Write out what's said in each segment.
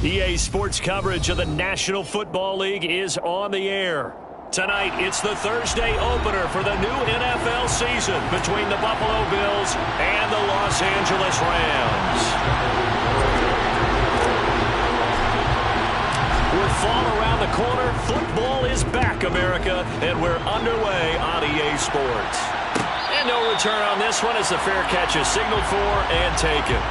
EA Sports coverage of the National Football League is on the air. Tonight, it's the Thursday opener for the new NFL season between the Buffalo Bills and the Los Angeles Rams. With fall around the corner, football is back, America, and we're underway on EA Sports. And no return on this one as the fair catch is signaled for and taken.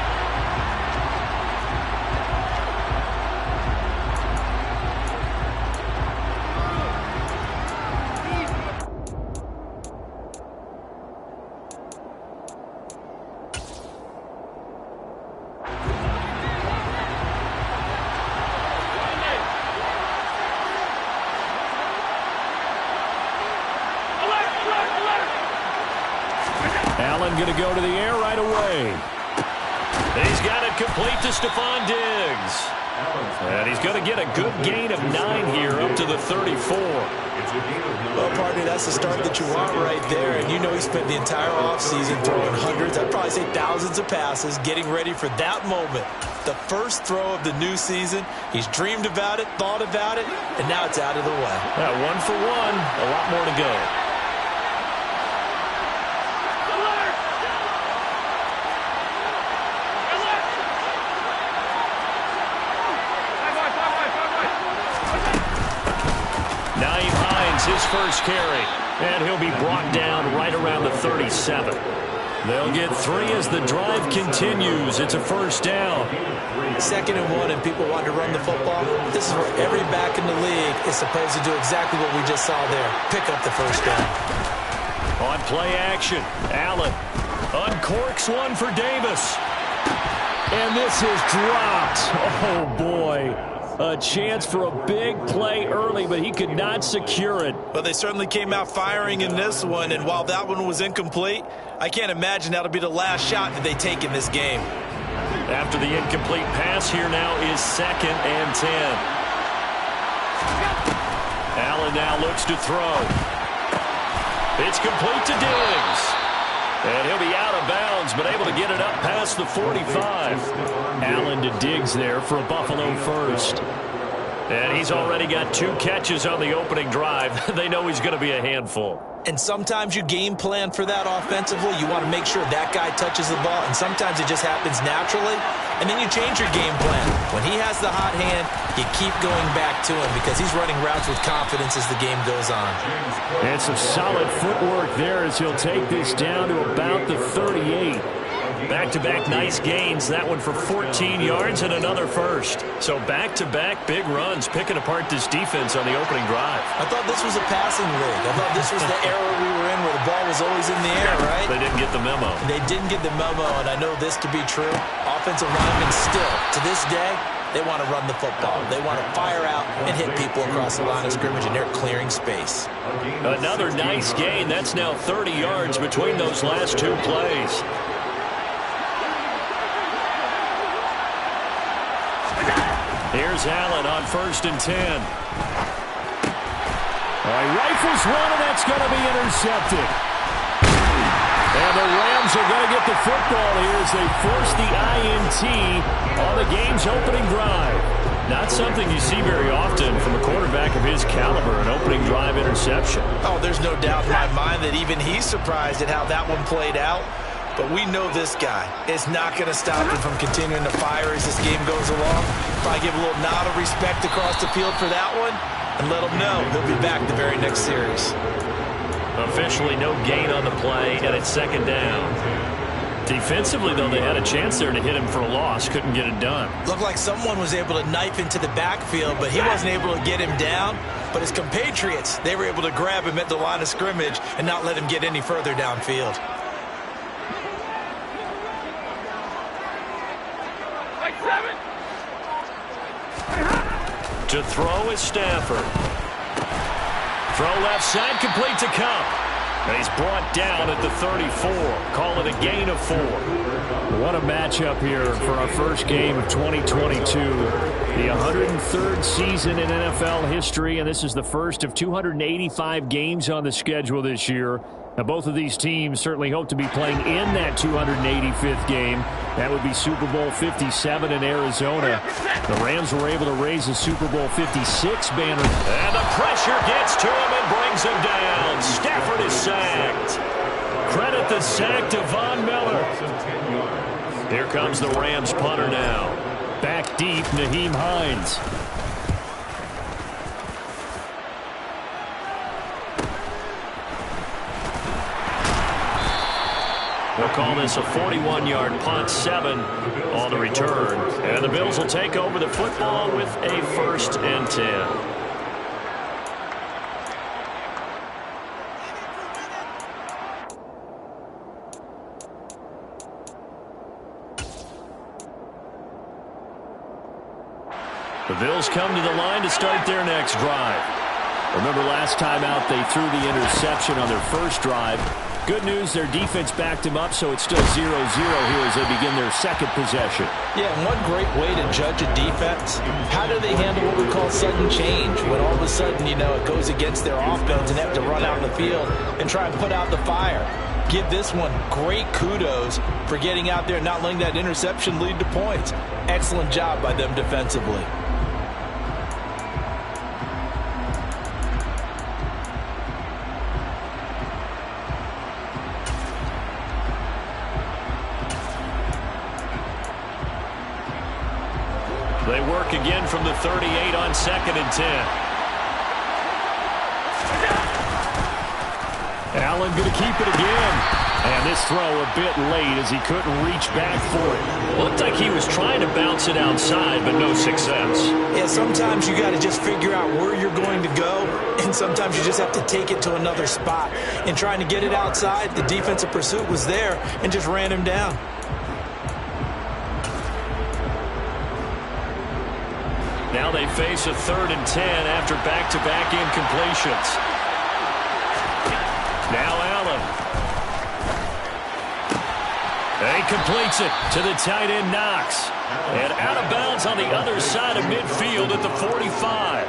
Allen going to go to the air right away. He's got it complete to Stephon Diggs. And he's going to get a good gain of 9 here up to the 34. Well, partner, that's the start that you want right there. And you know he spent the entire offseason throwing hundreds, I'd probably say thousands of passes, getting ready for that moment. The first throw of the new season. He's dreamed about it, thought about it, and now it's out of the way. 1 for 1, a lot more to go. His first carry, and he'll be brought down right around the 37. They'll get 3 as the drive continues. It's a first down. 2nd and 1, and people want to run the football. This is where every back in the league is supposed to do exactly what we just saw there. Pick up the first down. On play action, Allen uncorks one for Davis. And this is dropped. Oh, boy. A chance for a big play early, but he could not secure it. But they certainly came out firing in this one, and while that one was incomplete, I can't imagine that'll be the last shot that they take in this game. After the incomplete pass, here now is 2nd and 10. Allen now looks to throw. It's complete to Diggs. And he'll be out of bounds, but able to get it up past the 45. Allen to Diggs there for a Buffalo first. And he's already got 2 catches on the opening drive. They know he's going to be a handful. And sometimes you game plan for that offensively. You want to make sure that guy touches the ball, and sometimes it just happens naturally. And then you change your game plan. When he has the hot hand, you keep going back to him because he's running routes with confidence as the game goes on. And some solid footwork there as he'll take this down to about the 38. Back-to-back nice gains. That one for 14 yards and another first. So back-to-back big runs, picking apart this defense on the opening drive. I thought this was a passing league. I thought this was the era we were in where the ball was always in the air, right? They didn't get the memo. They didn't get the memo, and I know this to be true. Offensive linemen still, to this day, they want to run the football. They want to fire out and hit people across the line of scrimmage, and they're clearing space. Another nice gain. That's now 30 yards between those last 2 plays. Here's Allen on 1st and 10. He rifles one, and that's going to be intercepted. And the Rams are going to get the football here as they force the INT on the game's opening drive. Not something you see very often from a quarterback of his caliber, an opening drive interception. Oh, there's no doubt in my mind that even he's surprised at how that one played out. But we know this guy is not going to stop him from continuing to fire as this game goes along. Probably give a little nod of respect across the field for that one and let him know he'll be back the very next series. Officially no gain on the play, and it's 2nd down. Defensively, though, they had a chance there to hit him for a loss. Couldn't get it done. Looked like someone was able to knife into the backfield, but he wasn't able to get him down. But his compatriots, they were able to grab him at the line of scrimmage and not let him get any further downfield. To throw is Stafford. Throw left side, complete to Cup. And he's brought down at the 34. Call it a gain of 4. What a matchup here for our first game of 2022. The 103rd season in NFL history, and this is the first of 285 games on the schedule this year. Now, both of these teams certainly hope to be playing in that 285th game. That would be Super Bowl 57 in Arizona. The Rams were able to raise the Super Bowl 56 banner. And the pressure gets to him and brings him down. Stafford is sacked. Credit the sack to Von Miller. Here comes the Rams punter now. Back deep, Nyheim Hines. We'll call this a 41-yard punt, 7 on the return. And the Bills will take over the football with a 1st and 10. The Bills come to the line to start their next drive. Remember last time out they threw the interception on their first drive. Good news, their defense backed him up, so it's still 0-0 here as they begin their second possession. Yeah, and one great way to judge a defense, how do they handle what we call sudden change? When all of a sudden, you know, it goes against their offense and they have to run out in the field and try and put out the fire. Give this one great kudos for getting out there and not letting that interception lead to points. Excellent job by them defensively. They work again from the 38 on 2nd and 10. Allen going to keep it again. And this throw a bit late as he couldn't reach back for it. Looked like he was trying to bounce it outside, but no success. Yeah, sometimes you got to just figure out where you're going to go, and sometimes you just have to take it to another spot. And trying to get it outside, the defensive pursuit was there and just ran him down. Now they face a 3rd and 10 after back-to-back incompletions. Now Allen. And he completes it to the tight end Knox. And out of bounds on the other side of midfield at the 45.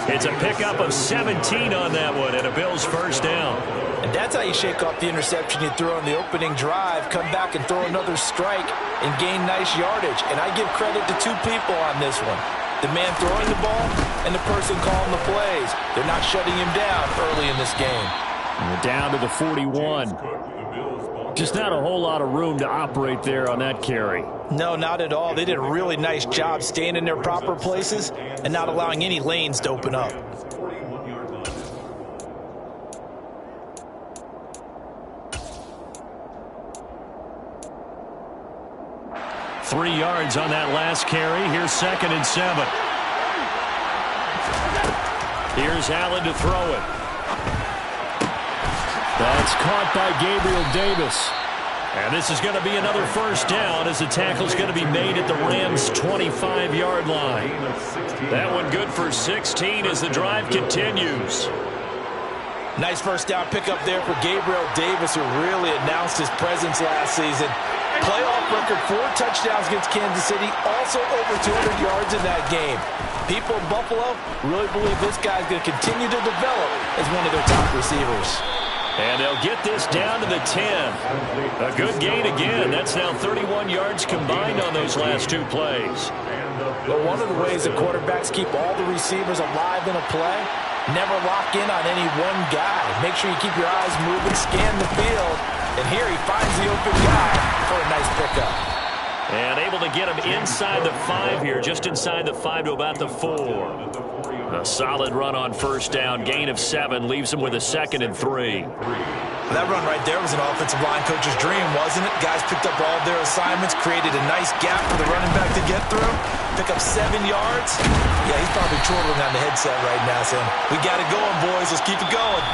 It's a pickup of 17 on that one and a Bills 1st down. And that's how you shake off the interception you threw on the opening drive, come back and throw another strike and gain nice yardage. And I give credit to 2 people on this one. The man throwing the ball and the person calling the plays. They're not shutting him down early in this game. And we're down to the 41. Just not a whole lot of room to operate there on that carry. No, not at all. They did a really nice job staying in their proper places and not allowing any lanes to open up. Three yards on that last carry. Here's 2nd and 7. Here's Allen to throw it. That's caught by Gabriel Davis. And this is going to be another 1st down as the tackle's going to be made at the Rams' 25-yard line. That one good for 16 as the drive continues. Nice 1st down pickup there for Gabriel Davis, who really announced his presence last season. Playoff record, 4 touchdowns against Kansas City, also over 200 yards in that game. People in Buffalo really believe this guy's going to continue to develop as one of their top receivers. And they'll get this down to the 10. A good gain again. That's now 31 yards combined on those last 2 plays. But one of the ways that quarterbacks keep all the receivers alive in a play, never lock in on any one guy. Make sure you keep your eyes moving, scan the field. And here he finds the open guy for a nice pickup. And able to get him inside the 5 here, just inside the 5 to about the 4. A solid run on 1st down, gain of 7, leaves him with a 2nd and 3. That run right there was an offensive line coach's dream, wasn't it? Guys picked up all of their assignments, created a nice gap for the running back to get through, pick up 7 yards. Yeah, he's probably chortling on the headset right now saying, we got it going, boys. Let's keep it going.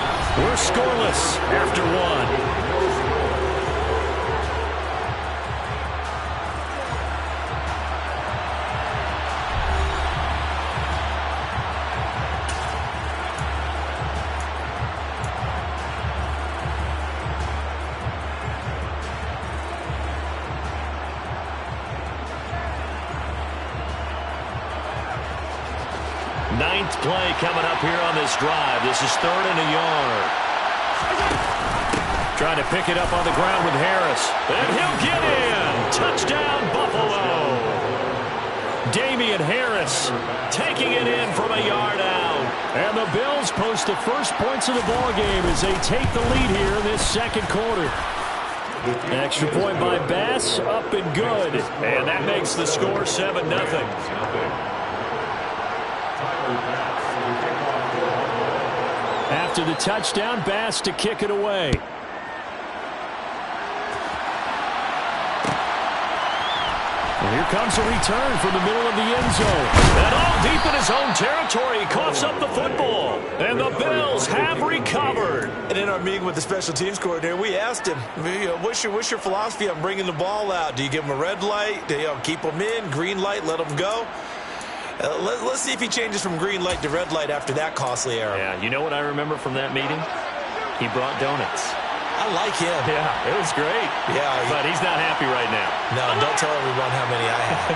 We're scoreless after 1. Ninth play coming up here on this drive. This is 3rd and a yard. Trying to pick it up on the ground with Harris. And he'll get in. Touchdown, Buffalo. Damian Harris taking it in from a yard out. And the Bills post the first points of the ball game as they take the lead here in this second quarter. Extra point by Bass, up and good. And that makes the score 7-0. After the touchdown, Bass to kick it away. And here comes a return from the middle of the end zone. And all deep in his own territory, he coughs up the football. And the Bills have recovered. And in our meeting with the special teams coordinator, we asked him, what's your philosophy on bringing the ball out? Do you give him a red light? Do you keep them in? Green light, let them go? Let's see if he changes from green light to red light after that costly error. Yeah, you know what I remember from that meeting? He brought donuts. I like him. Yeah, it was great. Yeah, but he's not happy right now. No, don't tell everyone how many I had.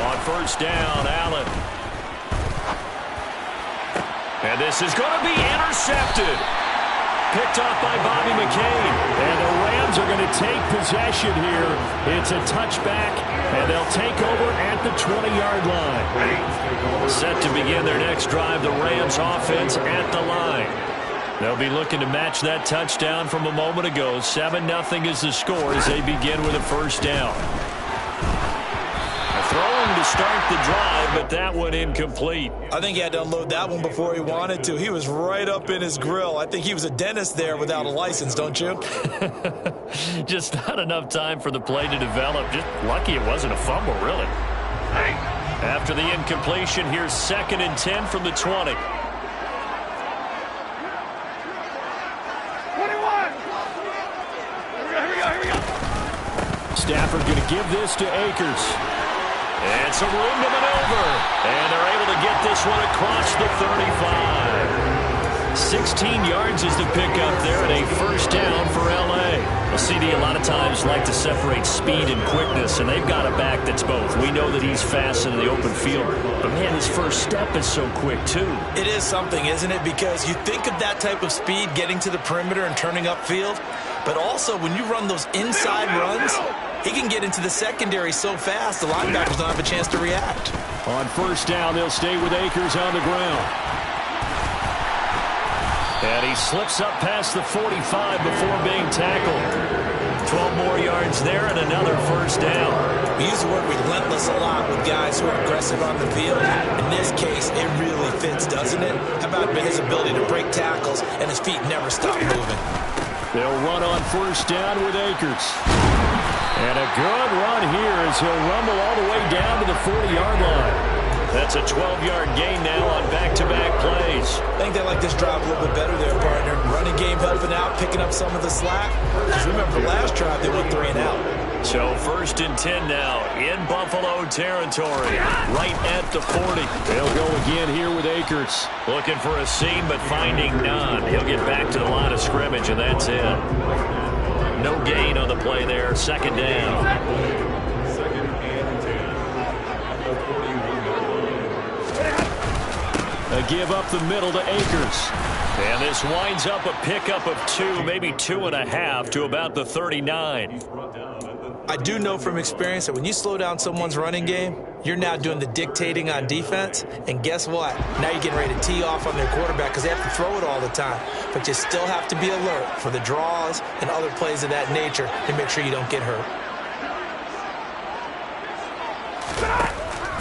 On first down, Allen. And this is going to be intercepted. Picked off by Bobby McCain. And the Rams are going to take possession here. It's a touchback, and they'll take over at the 20-yard line. Set to begin their next drive, the Rams offense at the line. They'll be looking to match that touchdown from a moment ago. 7-0 is the score as they begin with a first down. Throwing to start the drive, but that one incomplete. I think he had to unload that one before he wanted to. He was right up in his grill. I think he was a dentist there without a license, don't you? Just not enough time for the play to develop. Just lucky it wasn't a fumble, really. After the incompletion, here's 2nd and 10 from the 20. Stafford going to give this to Akers. And some room to maneuver. And they're able to get this one across the 35. 16 yards is the pickup there and a first down for L.A. Well, CD a lot of times like to separate speed and quickness, and they've got a back that's both. We know that he's fast in the open field, but, man, his first step is so quick, too. It is something, isn't it? Because you think of that type of speed getting to the perimeter and turning upfield, but also when you run those inside runs, he can get into the secondary so fast the linebackers don't have a chance to react. On first down, they'll stay with Akers on the ground. And he slips up past the 45 before being tackled. 12 more yards there and another first down. We use the word relentless a lot with guys who are aggressive on the field. In this case, it really fits, doesn't it? How about his ability to break tackles and his feet never stop moving? They'll run on first down with Akers. And a good run here as he'll rumble all the way down to the 40-yard line. That's a 12-yard gain now on back-to-back plays. I think they like this drive a little bit better there, partner. Running game helping out, picking up some of the slack. Because remember, the last drive they went 3 and out. So 1st and 10 now in Buffalo territory, right at the 40. They'll go again here with Akers. Looking for a seam, but finding none. He'll get back to the line of scrimmage, and that's it. No gain on the play there. 2nd down. A give up the middle to Akers. And this winds up a pickup of 2, maybe 2.5 to about the 39. I do know from experience that when you slow down someone's running game, you're now doing the dictating on defense. And guess what? Now you're getting ready to tee off on their quarterback because they have to throw it all the time. But you still have to be alert for the draws and other plays of that nature to make sure you don't get hurt.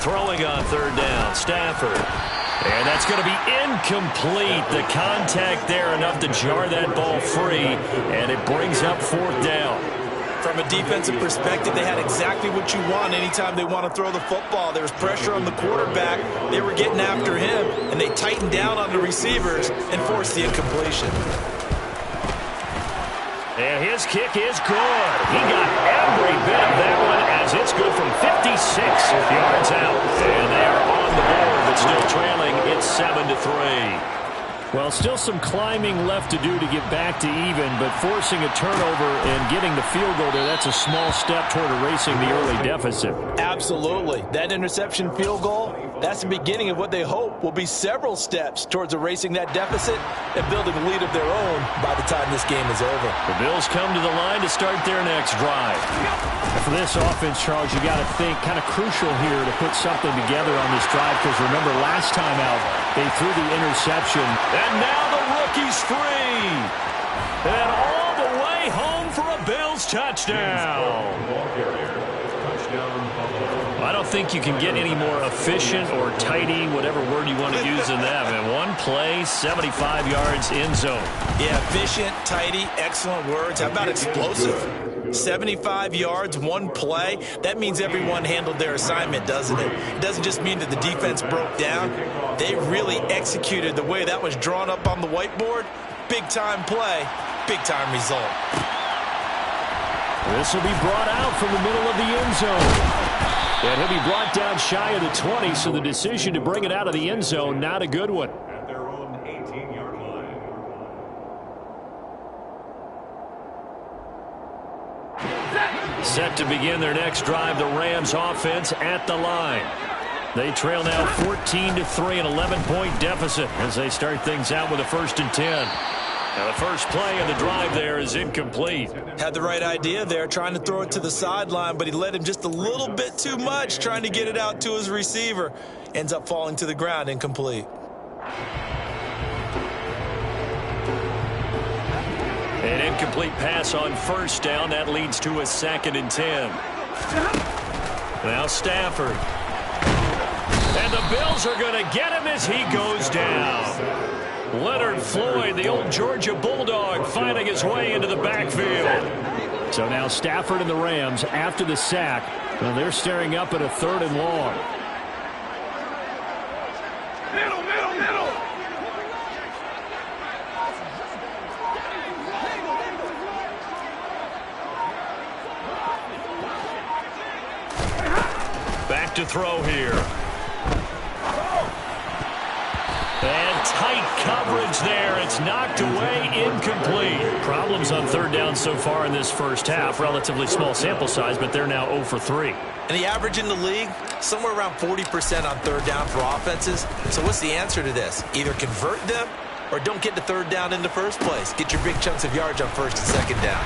Throwing on 3rd down, Stafford. And that's going to be incomplete. The contact there enough to jar that ball free, and it brings up 4th down. From a defensive perspective, they had exactly what you want anytime they want to throw the football. There was pressure on the quarterback. They were getting after him, and they tightened down on the receivers and forced the incompletion. And his kick is good. He got every bit of that one as it's good from 56 yards out. And they are on the board, but still trailing. It's 7-3. Well, still some climbing left to do to get back to even, but forcing a turnover and getting the field goal there, that's a small step toward erasing the early deficit. Absolutely. That interception field goal That's the beginning of what they hope will be several steps towards erasing that deficit and building a lead of their own by the time this game is over. The Bills come to the line to start their next drive. For this offense, Charles, you got to think kind of crucial here to put something together on this drive, because remember last time out they threw the interception. And now the rookie's free. And all the way home for a Bills touchdown. I don't think you can get any more efficient or tidy, whatever word you want to use in that. And one play, 75 yards in zone. Yeah, efficient, tidy, excellent words. How about explosive? 75 yards, one play. That means everyone handled their assignment, doesn't it? It doesn't just mean that the defense broke down. They really executed the way that was drawn up on the whiteboard. Big-time play, big-time result. This will be brought out from the middle of the end zone. And he'll be brought down shy of the 20, so the decision to bring it out of the end zone, not a good one. At their own 18-yard line. Set to begin their next drive, the Rams offense at the line. They trail now 14-3, an 11-point deficit as they start things out with a 1st and 10. Now the first play of the drive there is incomplete. Had the right idea there, trying to throw it to the sideline, but he led him just a little bit too much, trying to get it out to his receiver. Ends up falling to the ground, incomplete. An incomplete pass on 1st down. That leads to a 2nd and 10. Now Stafford. And the Bills are going to get him as he goes down. Leonard Floyd, the old Georgia Bulldog, finding his way into the backfield. So now Stafford and the Rams, after the sack, well, they're staring up at a 3rd and long. Middle. Back to throw here. And tight coverage there. It's knocked away, incomplete. Problems on 3rd down so far in this first half. Relatively small sample size, but they're now 0 for 3. And the average in the league, somewhere around 40% on 3rd down for offenses. So what's the answer to this? Either convert them or don't get to 3rd down in the first place. Get your big chunks of yards on 1st and 2nd down.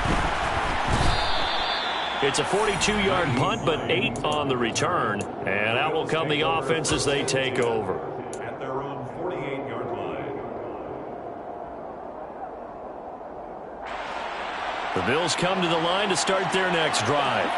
It's a 42-yard punt, but 8 on the return. And out will come the offense as they take over. At their own 48-yard line. The Bills come to the line to start their next drive.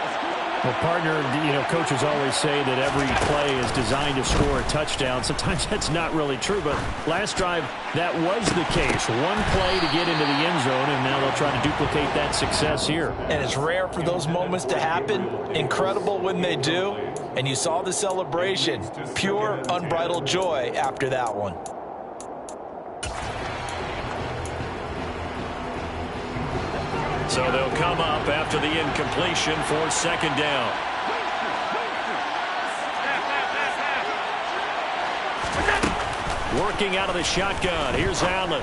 Well, partner, coaches always say that every play is designed to score a touchdown. Sometimes that's not really true, but last drive, that was the case. One play to get into the end zone, and now they'll try to duplicate that success here. And it's rare for those moments to happen. Incredible when they do. And you saw the celebration. Pure, unbridled joy after that one. So they'll come up after the incompletion for 2nd down. Working out of the shotgun. Here's Allen.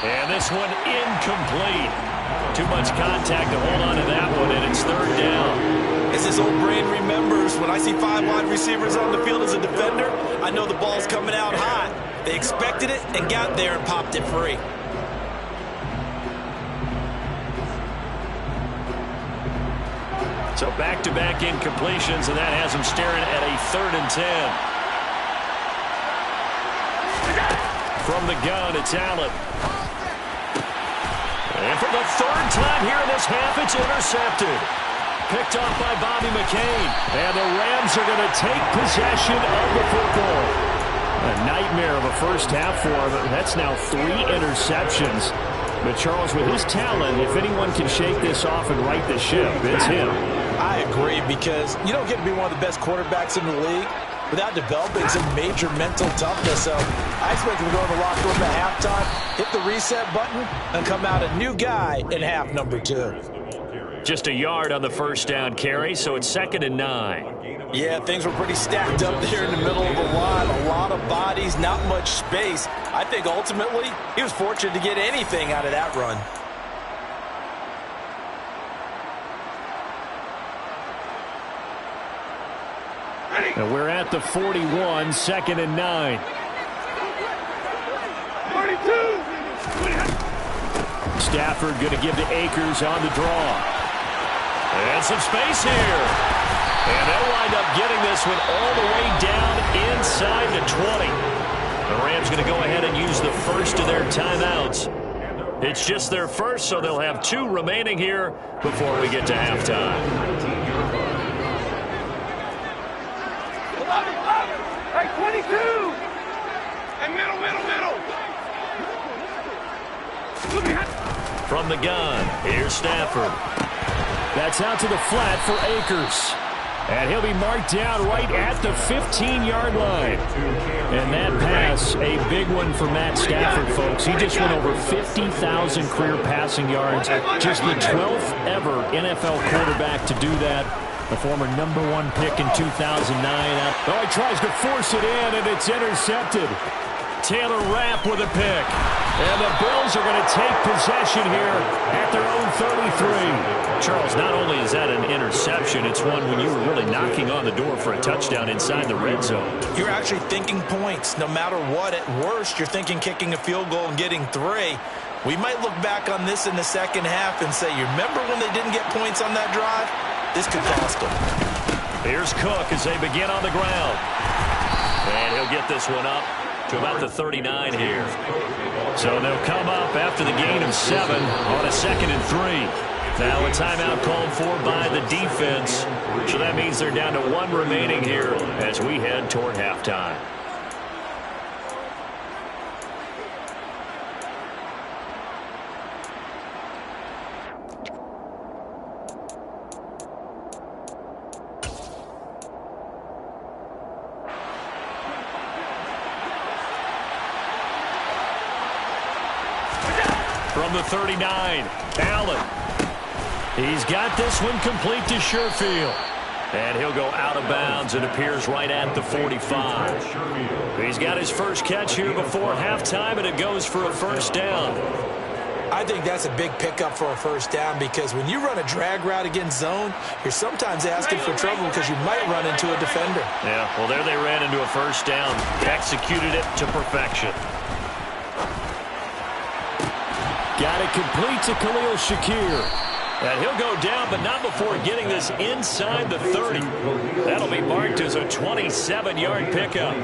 And this one incomplete. Too much contact to hold on to that one, and it's 3rd down. As his old brain remembers, when I see 5 wide receivers on the field as a defender, I know the ball's coming out hot. They expected it and got there and popped it free. So back-to-back incompletions, and that has him staring at a 3rd and 10. From the gun, it's Allen. And for the 3rd time here in this half, it's intercepted. Picked off by Bobby McCain. And the Rams are going to take possession of the football. A nightmare of a first half for him. That's now 3 interceptions. But Charles, with his talent, if anyone can shake this off and right the ship, it's him. I agree, because you don't get to be one of the best quarterbacks in the league without developing some major mental toughness. So I expect him to go in the locker room at halftime, hit the reset button, and come out a new guy in half number 2. Just a yard on the first down carry, so it's 2nd and 9. Yeah, things were pretty stacked up there in the middle of the line. A lot of bodies, not much space. I think ultimately he was fortunate to get anything out of that run. And we're at the 41, 2nd and 9. 32. Stafford going to give to Akers on the draw. And some space here. And they'll wind up getting this one all the way down inside the 20. The Rams going to go ahead and use the first of their timeouts. It's just their first, so they'll have 2 remaining here before we get to halftime. Hey, 22. And middle. From the gun, here's Stafford. That's out to the flat for Akers. And he'll be marked down right at the 15-yard line. And that pass, a big one for Matt Stafford, folks. He just went over 50,000 career passing yards. Just the 12th ever NFL quarterback to do that. The former #1 pick in 2009. Oh, he tries to force it in, and it's intercepted. Taylor Rapp with a pick. And the Bills are going to take possession here at their own 33. Charles, not only is that an interception, it's one when you were really knocking on the door for a touchdown inside the red zone. You're actually thinking points. No matter what, at worst, you're thinking kicking a field goal and getting 3. We might look back on this in the second half and say, you remember when they didn't get points on that drive? This could cost them. Here's Cook as they begin on the ground. And he'll get this one up to about the 39 here. So they'll come up after the gain of 7 on a 2nd and 3. Now a timeout called for by the defense. So that means they're down to 1 remaining here as we head toward halftime. From the 39, Allen. He's got this one complete to Sherfield. And he'll go out of bounds. It appears right at the 45. He's got his first catch here before halftime, and it goes for a first down. I think that's a big pickup for a first down because when you run a drag route against zone, you're sometimes asking for trouble because you might run into a defender. Yeah, well, there they ran into a first down. Executed it to perfection. Got it complete to Khalil Shakir. And he'll go down, but not before getting this inside the 30. That'll be marked as a 27-yard pickup.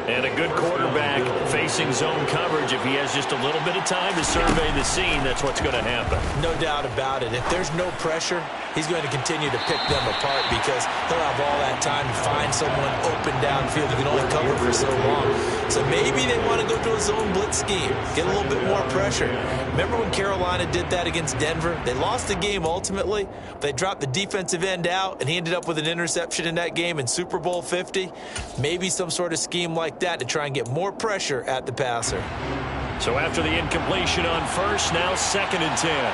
And a good quarterback facing zone coverage. If he has just a little bit of time to survey the scene, that's what's going to happen. No doubt about it. If there's no pressure, he's going to continue to pick them apart because he'll have all that time to find someone open downfield. He can only cover for so long. So maybe they want to go to a zone blitz scheme, get a little bit more pressure. Remember when Carolina did that against Denver? They lost the game ultimately. They dropped the defensive end out, and he ended up with an interception in that game in Super Bowl 50. Maybe some sort of scheme like that to try and get more pressure at the passer. So after the incompletion on first, now 2nd and 10.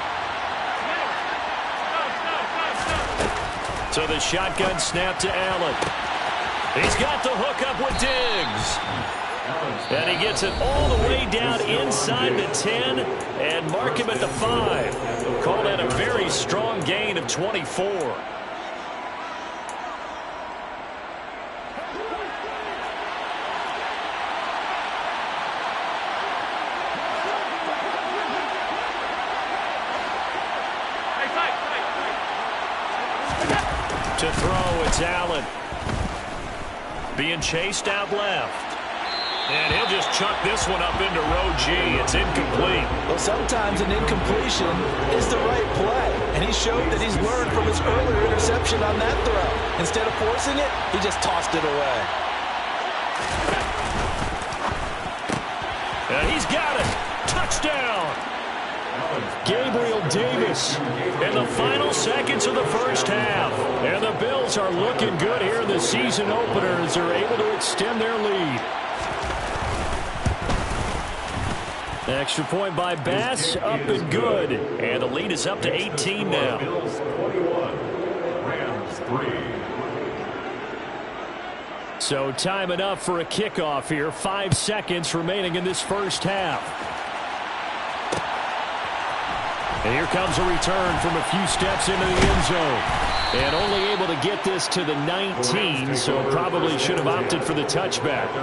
So the shotgun snap to Allen. He's got the hook up with Diggs. And he gets it all the way down inside the 10 and mark him at the 5. Call that a very strong gain of 24. To throw, it's Allen. Being chased out left. And he'll just chuck this one up into row G. It's incomplete. Well, sometimes an incompletion is the right play. And he showed that he's learned from his earlier interception on that throw. Instead of forcing it, he just tossed it away. And he's got it. Touchdown. Gabriel Davis In the final seconds of the first half. And the Bills are looking good here in the season opener as they're able to extend their lead. Extra point by Bass, up and good. And the lead is up to 18 now. Bills 41, Rams 3. So time enough for a kickoff here. 5 seconds remaining in this first half. And here comes a return from a few steps into the end zone. And only able to get this to the 19, so probably should have opted for the touchback.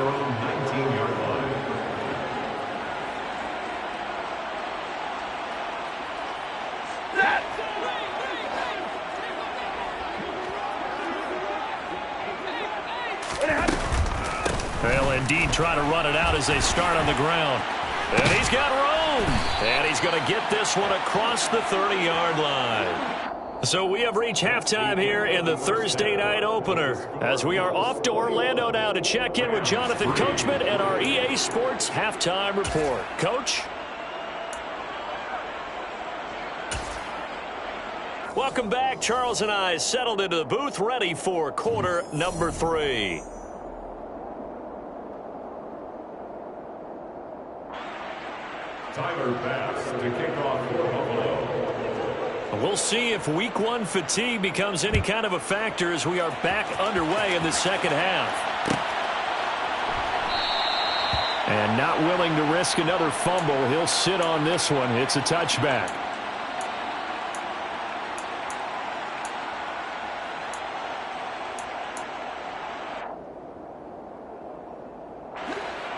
Well, indeed, try to run it out as they start on the ground. And he's got room. And he's going to get this one across the 30-yard line. So we have reached halftime here in the Thursday night opener, as we are off to Orlando now to check in with Jonathan Coachman and our EA Sports halftime report. Coach? Welcome back. Charles and I settled into the booth, ready for quarter number 3. Tyler Bass to kick off for Buffalo. We'll see if week 1 fatigue becomes any kind of a factor as we are back underway in the second half. And not willing to risk another fumble, he'll sit on this one. It's a touchback.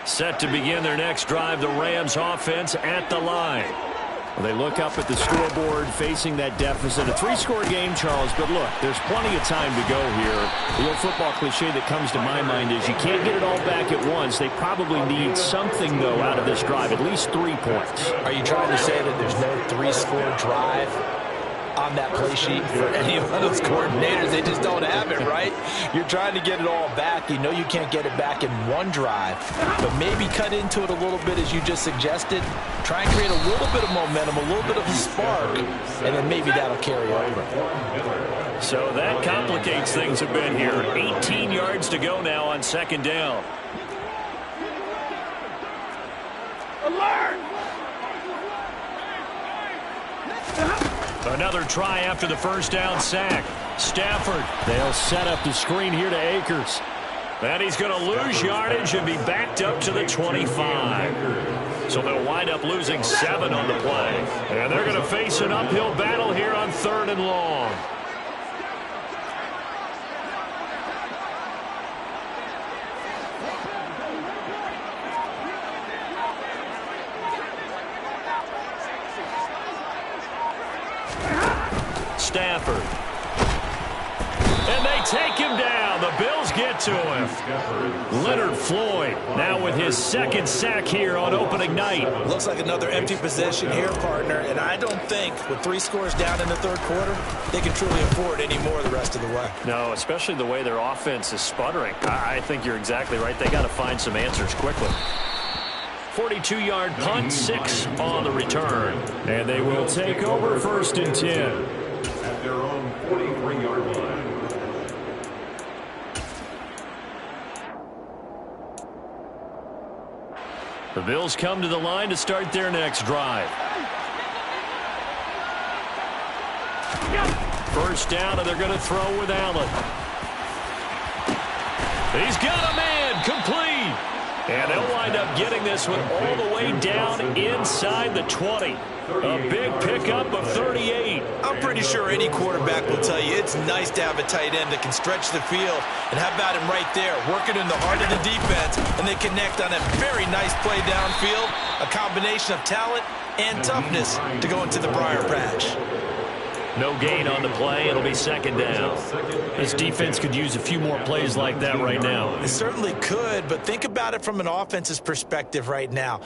Set to begin their next drive, the Rams offense at the line. Well, they look up at the scoreboard facing that deficit. A 3-score game, Charles, but look, there's plenty of time to go here. The old football cliche that comes to my mind is you can't get it all back at once. They probably need something, though, out of this drive, at least 3 points. Are you trying to say that there's no 3-score drive on that play sheet for any of those coordinators? They just don't have it, right? You're trying to get it all back. You know you can't get it back in one drive, but maybe cut into it a little bit as you just suggested. Try and create a little bit of momentum, a little bit of a spark, and then maybe that'll carry over. So that complicates things a bit here. 18 yards to go now on second down. Alert! Another try after the first down sack. Stafford, they'll set up the screen here to Akers. And he's going to lose yardage and be backed up to the 25. So they'll wind up losing 7 on the play. And they're going to face an uphill battle here on 3rd and long. Stafford. And they take him down. The Bills get to him. Leonard Floyd now with his 2nd sack here on opening night. Looks like another empty possession here, partner, and I don't think with 3 scores down in the 3rd quarter, they can truly afford any more the rest of the way. No, especially the way their offense is sputtering. I think you're exactly right. They got to find some answers quickly. 42-yard punt, 6 on the return. And they will take over 1st and 10. At their own 43-yard line. The Bills come to the line to start their next drive. First down, and they're going to throw with Allen. He's got a man, complete. And they'll wind up getting this one all the way down inside the 20. A big pickup of 38. I'm pretty sure any quarterback will tell you it's nice to have a tight end that can stretch the field. And how about him right there, working in the heart of the defense, and they connect on a very nice play downfield, a combination of talent and toughness to go into the briar patch. No gain on the play. It'll be 2nd down. This defense could use a few more plays like that right now. It certainly could, but think about it from an offense's perspective right now.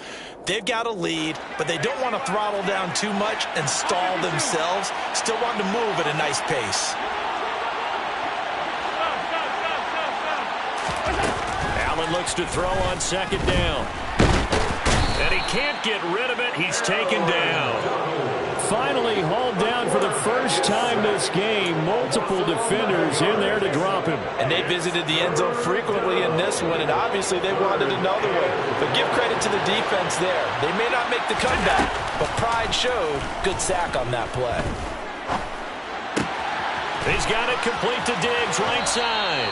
They've got a lead, but they don't want to throttle down too much and stall themselves. Still want to move at a nice pace. Allen looks to throw on 2nd down. And he can't get rid of it. He's taken down. Finally hauled down for the first time this game. Multiple defenders in there to drop him. And they visited the end zone frequently in this one, and obviously they wanted another one. But give credit to the defense there. They may not make the comeback, but pride showed. Good sack on that play. He's got it complete to Diggs, right side.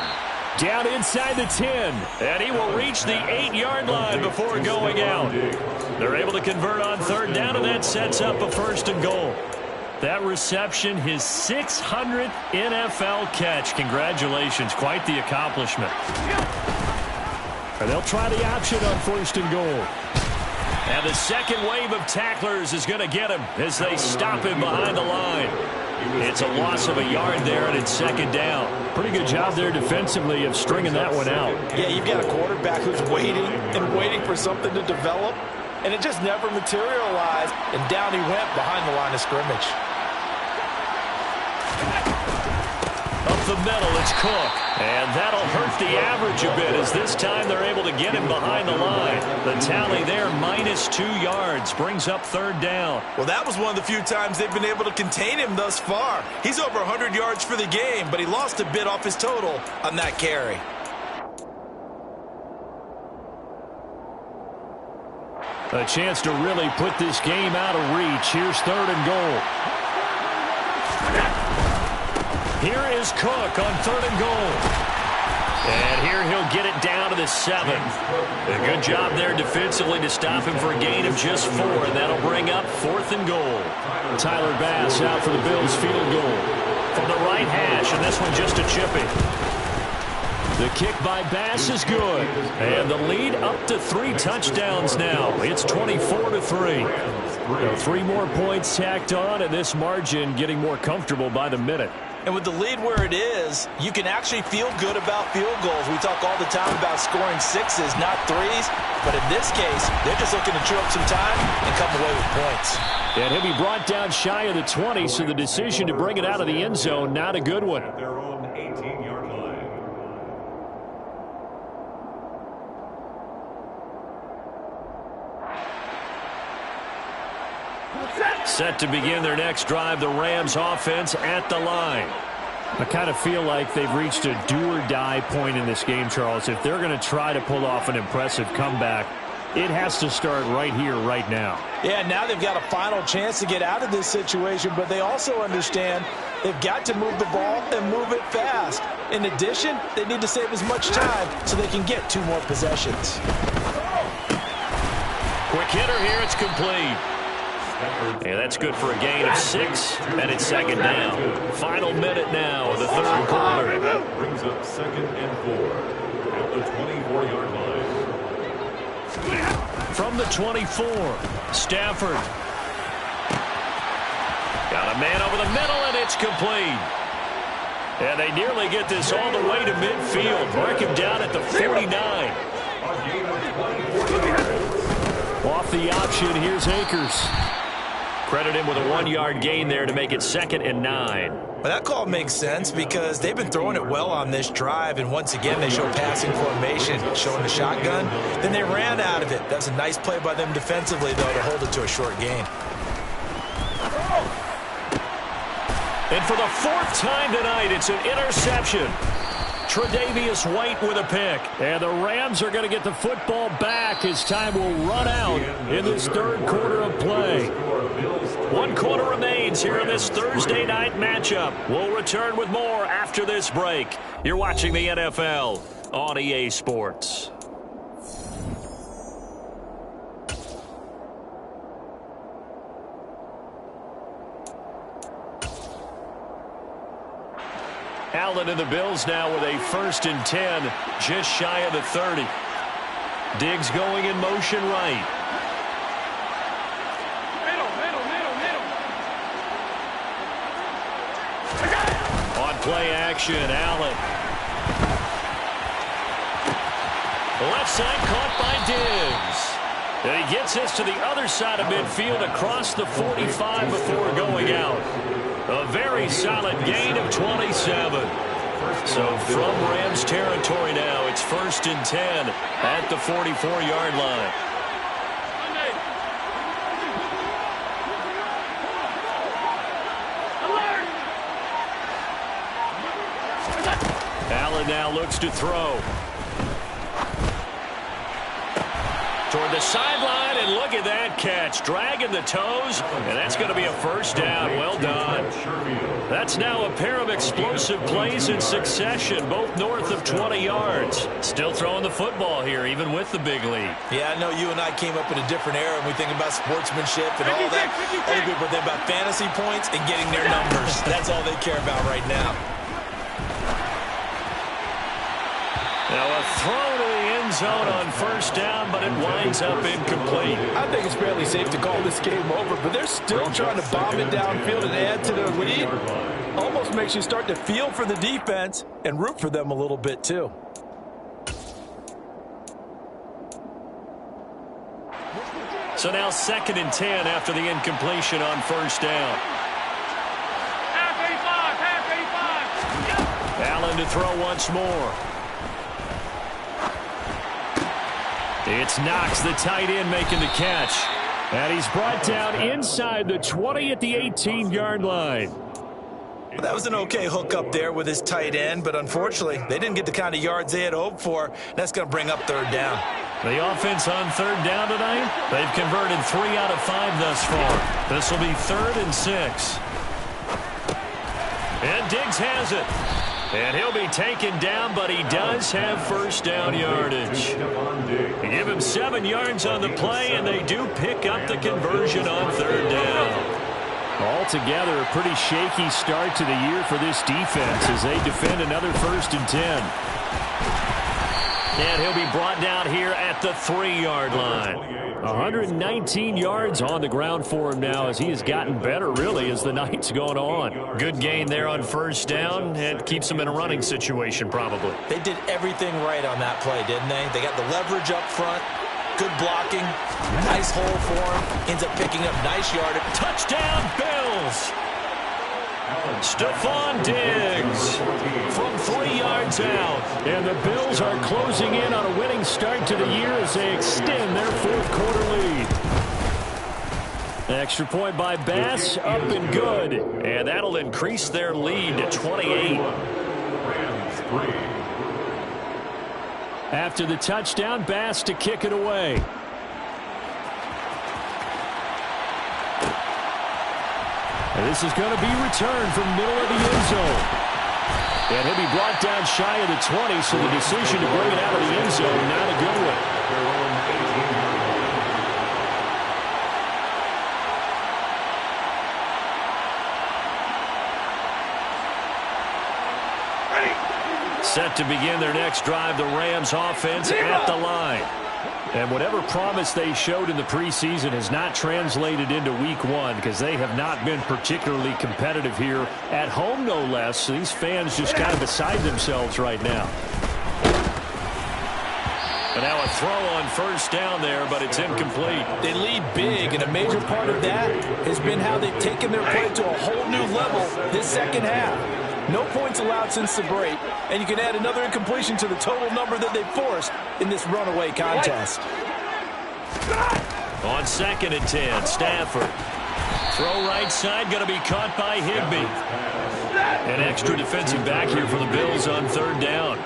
Down inside the 10, and he will reach the 8-yard line before going out. They're able to convert on third down, and that sets up a first and goal. That reception, his 600th NFL catch. Congratulations, quite the accomplishment. And they'll try the option on first and goal. And the second wave of tacklers is going to get him as they stop him behind the line. It's a loss of a yard there, and it's second down. Pretty good job there defensively of stringing that one out. Yeah, you've got a quarterback who's waiting and waiting for something to develop, and it just never materialized, and down he went behind the line of scrimmage. Up the middle, it's Cook. And that'll hurt the average a bit as this time they're able to get him behind the line. The tally there, -2 yards, brings up third down. Well, that was one of the few times they've been able to contain him thus far. He's over 100 yards for the game, but he lost a bit off his total on that carry. A chance to really put this game out of reach. Here's third and goal. Here is Cook on third and goal. And here he'll get it down to the 7. A good job there defensively to stop him for a gain of just 4, and that'll bring up fourth and goal. Tyler Bass out for the Bills field goal. From the right hash, and this one just a chippy. The kick by Bass is good. And the lead up to 3 touchdowns now. It's 24-3. 3 more points tacked on, and this margin getting more comfortable by the minute. And with the lead where it is, you can actually feel good about field goals. We talk all the time about scoring 6s, not 3s. But in this case, they're just looking to chew up some time and come away with points. And he'll be brought down shy of the 20, so the decision to bring it out of the end zone, not a good one. Their own 18-yard line. Set to begin their next drive, the Rams offense at the line. I kind of feel like they've reached a do-or-die point in this game, Charles. If they're going to try to pull off an impressive comeback, it has to start right here, right now. Yeah, now they've got a final chance to get out of this situation, but they also understand they've got to move the ball and move it fast. In addition, they need to save as much time so they can get 2 more possessions. Quick hitter here, it's complete. And that's good for a gain of 6, and it's second down. Final minute now of the third quarter. That brings up 2nd and 4 at the 24-yard line. From the 24, Stafford. Got a man over the middle, and it's complete. And they nearly get this all the way to midfield. Mark him down at the 49. A gain of 24 yards. Off the option, here's Akers. Credit him with a 1-yard gain there to make it 2nd and 9. Well, that call makes sense because they've been throwing it well on this drive, and once again they show passing formation, showing the shotgun. Then they ran out of it. That's a nice play by them defensively, though, to hold it to a short gain. And for the 4th time tonight, it's an interception. Tre'Davious White with a pick. And the Rams are going to get the football back as time will run out in this third quarter of play. 1 quarter remains here in this Thursday night matchup. We'll return with more after this break. You're watching the NFL on EA Sports. Allen and the Bills now with a 1st and 10, just shy of the 30. Diggs going in motion right. On play action, Allen. Left side caught by Diggs. And he gets us to the other side of midfield across the 45 before going out. A very solid gain of 27. So from Rams territory now, it's 1st and 10 at the 44-yard line. Allen now looks to throw. Toward the sideline, and look at that catch. Dragging the toes, and that's going to be a first down. Well done. That's now a pair of explosive plays in succession, both north of 20 yards. Still throwing the football here, even with the big lead. Yeah, I know you and I came up in a different era, and we think about sportsmanship and all that. Other people think about fantasy points and getting their numbers. That's all they care about right now. Now a throw to the end zone on first down, but it winds up incomplete. I think it's fairly safe to call this game over, but they're still trying to bomb it downfield and add to their lead. Almost makes you start to feel for the defense and root for them a little bit too. So now 2nd and 10 after the incompletion on first down. Allen to throw once more. It's Knox, the tight end, making the catch. And he's brought down inside the 20 at the 18-yard line. Well, that was an okay hook up there with his tight end, but unfortunately, they didn't get the kind of yards they had hoped for. That's going to bring up 3rd down. The offense on 3rd down tonight, they've converted 3 out of 5 thus far. This will be 3rd and 6. And Diggs has it. And he'll be taken down, but he does have first down yardage. They give him 7 yards on the play, and they do pick up the conversion on 3rd down. Altogether, a pretty shaky start to the year for this defense as they defend another 1st and 10. And he'll be brought down here at the 3-yard line. 119 yards on the ground for him now as he has gotten better, really, as the night's gone on. Good gain there on first down and keeps him in a running situation, probably. They did everything right on that play, didn't they? They got the leverage up front, good blocking, nice hole for him, ends up picking up nice yardage. Touchdown, Bills! Stephon Diggs from 3 yards out. And the Bills are closing in on a winning start to the year as they extend their 4th quarter lead. Extra point by Bass, up and good. And that'll increase their lead to 28. After the touchdown, Bass to kick it away. And this is going to be returned from middle of the end zone. And he'll be brought down shy of the 20, so the decision to bring it out of the end zone, not a good one. Set to begin their next drive, the Rams offense at the line. And whatever promise they showed in the preseason has not translated into week 1 because they have not been particularly competitive here at home, no less. So these fans just kind of beside themselves right now. And now a throw on first down there, but it's incomplete. They lead big, and a major part of that has been how they've taken their play to a whole new level this 2nd half. No points allowed since the break, and you can add another incompletion to the total number that they forced in this runaway contest. On 2nd and 10, Stafford. Throw right side, going to be caught by Higbee. An extra defensive back here for the Bills on 3rd down.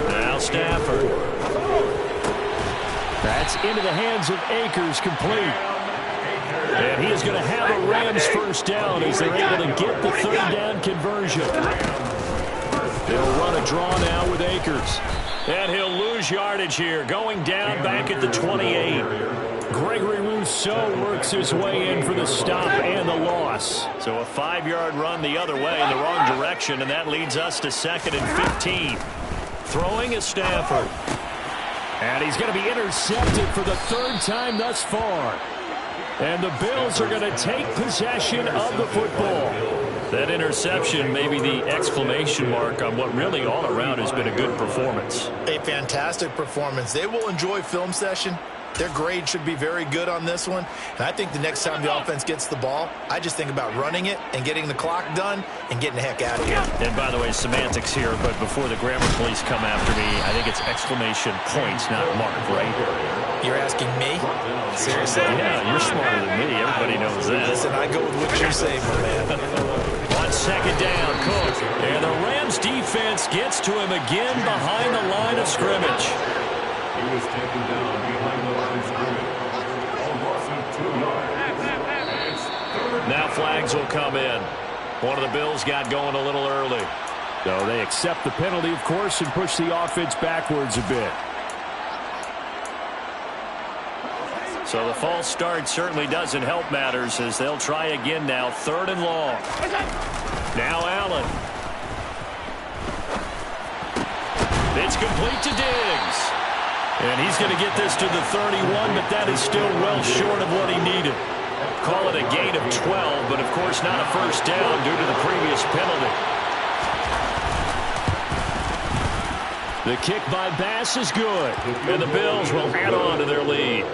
Now Stafford. That's into the hands of Akers, complete. And he is going to have a Rams first down as they're able to get the 3rd down conversion. They'll run a draw now with Akers. And he'll lose yardage here, going down back at the 28. Gregory Rousseau works his way in for the stop and the loss. So a 5-yard run the other way in the wrong direction, and that leads us to 2nd and 15. Throwing is Stafford. And he's going to be intercepted for the 3rd time thus far. And the Bills are going to take possession of the football. That interception may be the exclamation mark on what really all around has been a good performance. A fantastic performance. They will enjoy film session. Their grade should be very good on this one. And I think the next time the offense gets the ball, I just think about running it and getting the clock done and getting the heck out of here. And by the way, semantics here, but before the grammar police come after me, I think it's exclamation points, not mark, right? You're asking me? Seriously? Yeah, you're smarter than me. Everybody knows that. Listen, I go with what you say, my man. On 2nd down, Cook. And the Rams defense gets to him again behind the line of scrimmage. He was taken down behind the line of scrimmage. A loss of 2 yards. It's third. Now flags will come in. One of the Bills got going a little early. So they accept the penalty, of course, and push the offense backwards a bit. So the false start certainly doesn't help matters as they'll try again now. 3rd and long. Now Allen. It's complete to Diggs. And he's going to get this to the 31, but that is still well short of what he needed. Call it a gain of 12, but of course not a first down due to the previous penalty. The kick by Bass is good, and the Bills will add on to their lead.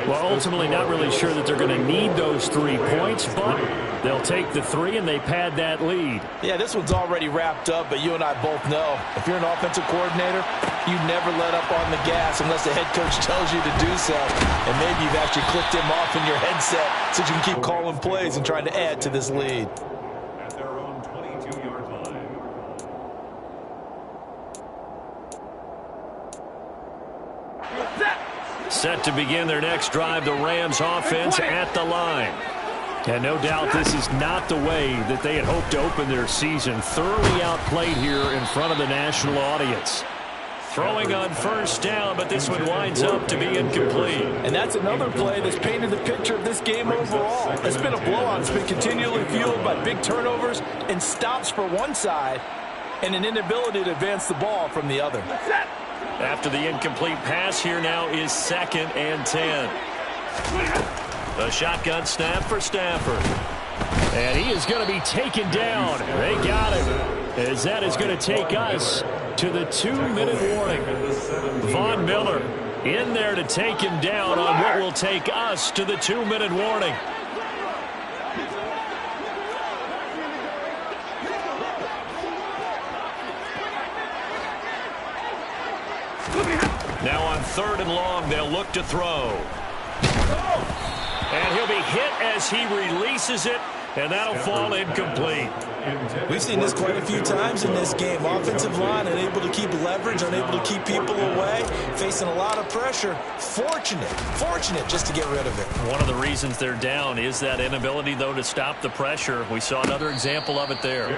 Well, ultimately not really sure that they're going to need those 3 points, but they'll take the 3 and they pad that lead. Yeah, this one's already wrapped up, but you and I both know if you're an offensive coordinator, you never let up on the gas unless the head coach tells you to do so. And maybe you've actually clicked him off in your headset so you can keep calling plays and trying to add to this lead. At their own 22-yard line. Set to begin their next drive, the Rams offense at the line. And no doubt this is not the way that they had hoped to open their season. Thoroughly outplayed here in front of the national audience. Throwing on first down, but this one winds up to be incomplete. And that's another play that's painted the picture of this game overall. It's been a blowout. It's been continually fueled by big turnovers and stops for one side and an inability to advance the ball from the other. After the incomplete pass, here now is 2nd and 10. A shotgun snap for Stafford. And he is going to be taken down. They got him. As that is going to take us to the 2-minute warning. Von Miller in there to take him down on what will take us to the 2-minute warning. Now on 3rd and long, they'll look to throw. And he'll be hit as he releases it, and that'll fall incomplete. We've seen this quite a few times in this game. Offensive line unable to keep leverage, unable to keep people away, facing a lot of pressure. Fortunate just to get rid of it. One of the reasons they're down is that inability, though, to stop the pressure. We saw another example of it there.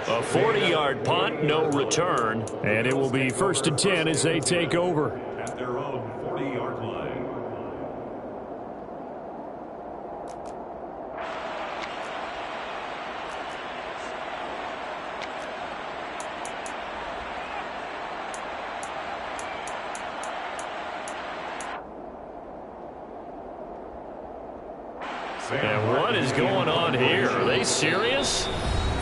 A 40-yard punt, no return. And it will be 1st and 10 as they take over. At their own 40-yard line. And what is going on here? Are they serious?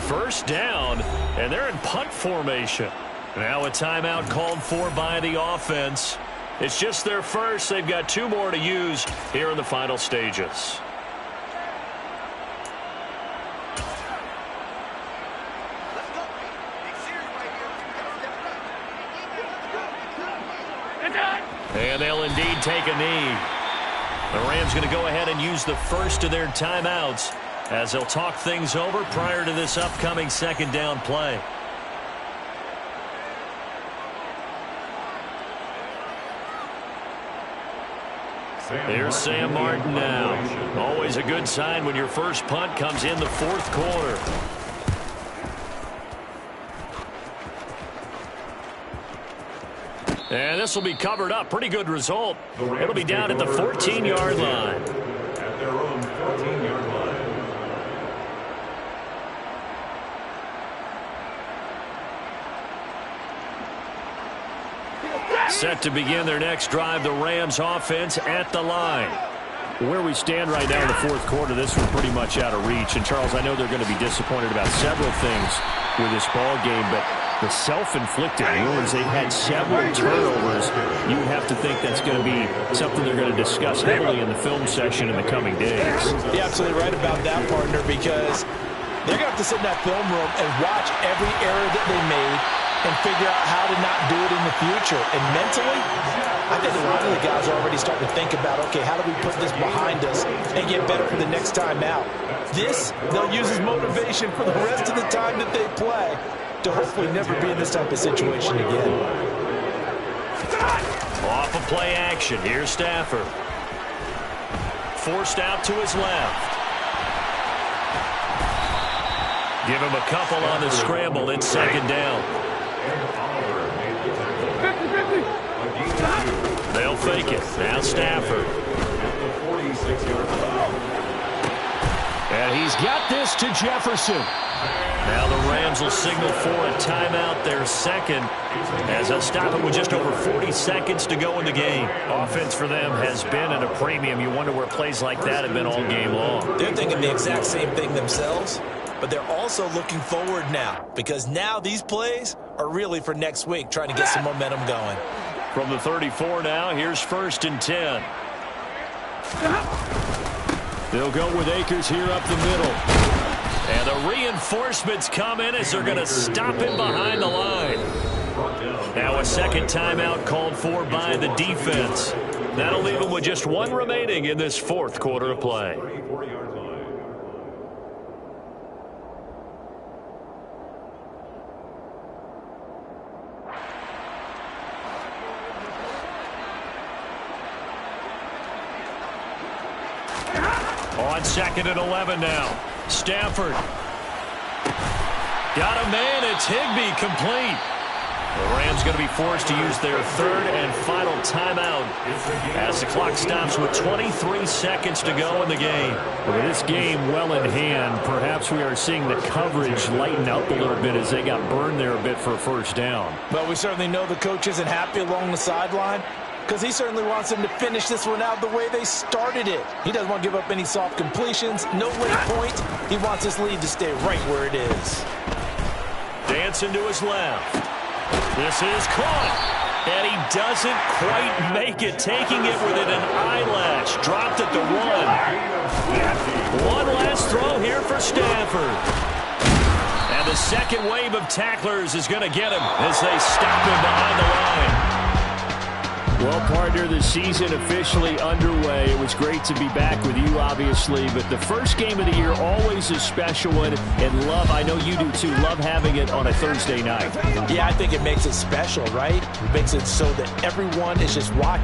First down, and they're in punt formation. Now a timeout called for by the offense. It's just their first. They've got 2 more to use here in the final stages. And they'll indeed take a knee. The Rams going to go ahead and use the first of their timeouts as they'll talk things over prior to this upcoming 2nd down play. Here's Sam Martin now. Always a good sign when your first punt comes in the 4th quarter. And this will be covered up. Pretty good result. It'll be down at the 14-yard line. At their own 14-yard line. Set to begin their next drive, the Rams offense at the line. Where we stand right now in the 4th quarter, this was pretty much out of reach. And, Charles, I know they're going to be disappointed about several things with this ball game, but the self-inflicted wounds, they've had several turnovers. You would have to think that's going to be something they're going to discuss heavily in the film session in the coming days. You're absolutely right about that, partner, because they're going to have to sit in that film room and watch every error that they made and figure out how to not do it in the future. And mentally, I think a lot of the guys are already starting to think about, okay, how do we put this behind us and get better for the next time out? This, they'll use as motivation for the rest of the time that they play to hopefully never be in this type of situation again. Off of play action. Here's Stafford. Forced out to his left. Give him a couple on the scramble. It's second down. They'll fake it. Now Stafford. And he's got this to Jefferson. Now the Rams will signal for a timeout, their second, as they'll stop it with just over 40 seconds to go in the game. Offense for them has been at a premium. You wonder where plays like that have been all game long. They're thinking the exact same thing themselves, but they're also looking forward now, because now these plays are really for next week, trying to get some momentum going. From the 34 now, here's 1st and 10. They'll go with Akers here up the middle. And the reinforcements come in as they're going to stop him behind the line. Now a second timeout called for by the defense. That'll leave him with just one remaining in this 4th quarter of play. On 2nd and 11 now. Stafford. Got a man. It's Higbee complete. The Rams going to be forced to use their 3rd and final timeout as the clock stops with 23 seconds to go in the game. With this game well in hand, perhaps we are seeing the coverage lighten up a little bit as they got burned there a bit for a 1st down. But we certainly know the coach isn't happy along the sideline, because he certainly wants them to finish this one out the way they started it. He doesn't want to give up any soft completions, no late point. He wants his lead to stay right where it is. Dancing to his left. This is caught. And he doesn't quite make it, taking it within an eyelash. Dropped at the 1. One last throw here for Stafford. And the second wave of tacklers is going to get him as they stop him behind the line. Well, partner, the season officially underway. It was great to be back with you, obviously, but the first game of the year always a special one, and I know you do too, love having it on a Thursday night. Yeah, I think it makes it special, right? It makes it so that everyone is just watching.